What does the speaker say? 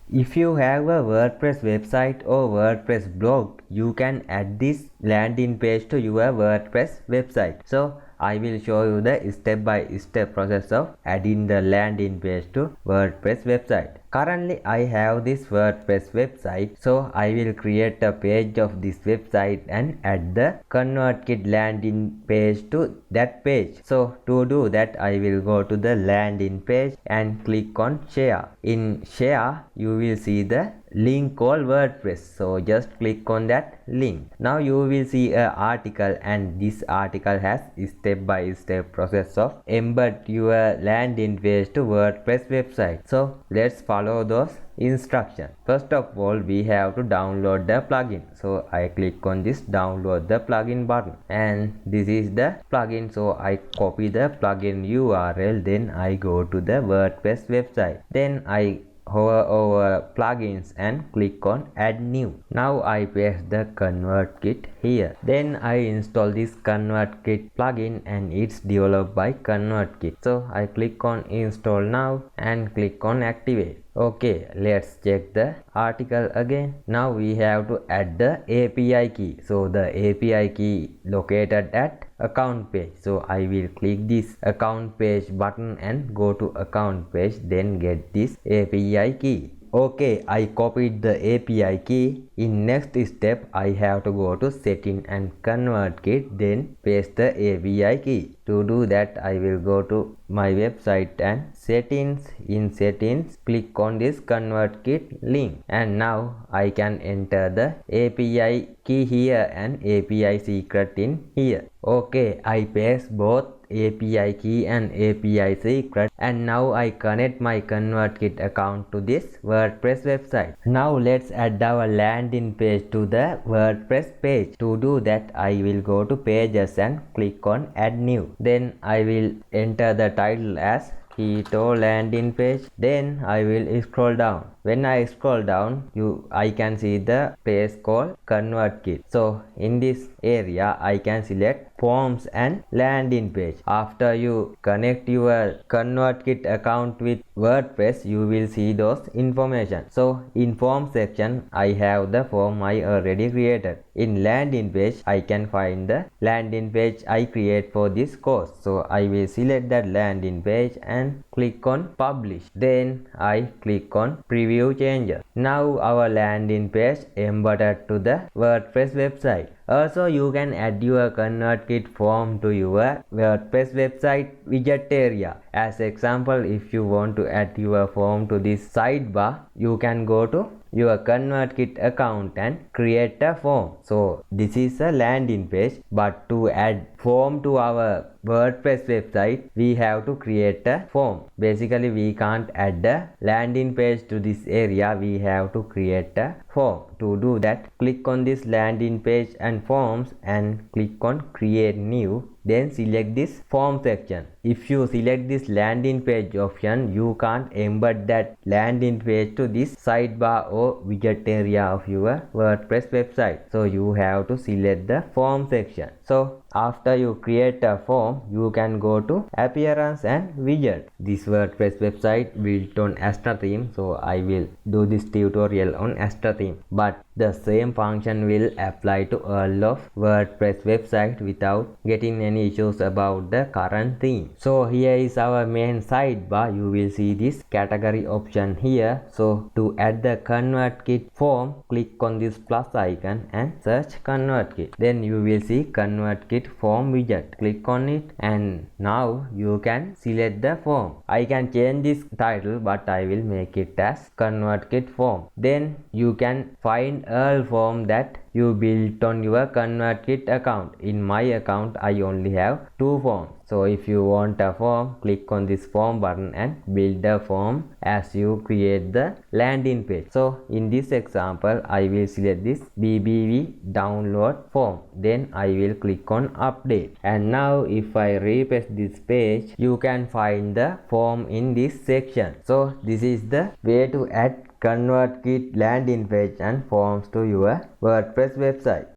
If you have a WordPress website or WordPress blog, you can add this landing page to your WordPress website. So I will show you the step-by-step process of adding the landing page to WordPress website. Currently I have this WordPress website, so I will create a page of this website and add the ConvertKit landing page to that page. So to do that, I will go to the landing page and click on share. In share, you will see the link called WordPress, so just click on that link. Now you will see an article, and this article has step-by-step process of embed your landing page to WordPress website. So let's follow those instructions. First of all, we have to download the plugin, so I click on this download the plugin button, and this is the plugin. So I copy the plugin URL, then I go to the WordPress website, then I hover over plugins and click on add new. Now I paste the ConvertKit here, then I install this ConvertKit plugin, and it's developed by ConvertKit. So I click on install now and click on activate. Okay, let's check the article again. Now we have to add the API key. So the API key located at account page. So I will click this account page button and go to account page, then get this API key. Okay, I copied the API key. In next step, I have to go to setting and ConvertKit, then paste the API key. To do that, I will go to my website and settings. In settings, click on this ConvertKit link, and now I can enter the API key here and API secret in here. Okay, I paste both API key and API secret, and now I connect my ConvertKit account to this WordPress website. Now let's add our landing page to the WordPress page. To do that, I will go to pages and click on add new. Then I will enter the title as Keto landing page. Then I will scroll down. When I scroll down, I can see the page called ConvertKit. So in this area, I can select forms and landing page. After you connect your ConvertKit account with WordPress, you will see those information. So in form section, I have the form I already created. In landing page, I can find the landing page I create for this course. So I will select that landing page and click on publish. Then I click on preview changes. Now our landing page embedded to the WordPress website. Also, you can add your ConvertKit form to your WordPress website widget area. As example, if you want to add your form to this sidebar, you can go to your ConvertKit account and create a form. So this is a landing page, but to add form to our WordPress website, we have to create a form. Basically, we can't add a landing page to this area, we have to create a form. To do that, click on this landing page and forms and click on create new, then select this form section. If you select this landing page option, you can't embed that landing page to this sidebar or widget area of your WordPress website, so you have to select the form section. So after you create a form, you can go to appearance and widget. This WordPress website built on Astra theme, so I will do this tutorial on Astra theme, but the same function will apply to all of WordPress website without getting any issues about the current theme. So here is our main sidebar. You will see this category option here. So to add the ConvertKit form, click on this plus icon and search ConvertKit. Then you will see ConvertKit form widget. Click on it, and now you can select the form. I can change this title, but I will make it as ConvertKit form. Then you can find all form that you built on your ConvertKit account. In my account, I only have 2 forms. So if you want a form, click on this form button and build a form as you create the landing page. So in this example, I will select this BBV download form. Then I will click on update. And now if I refresh this page, you can find the form in this section. So this is the way to add ConvertKit landing page and forms to your WordPress website.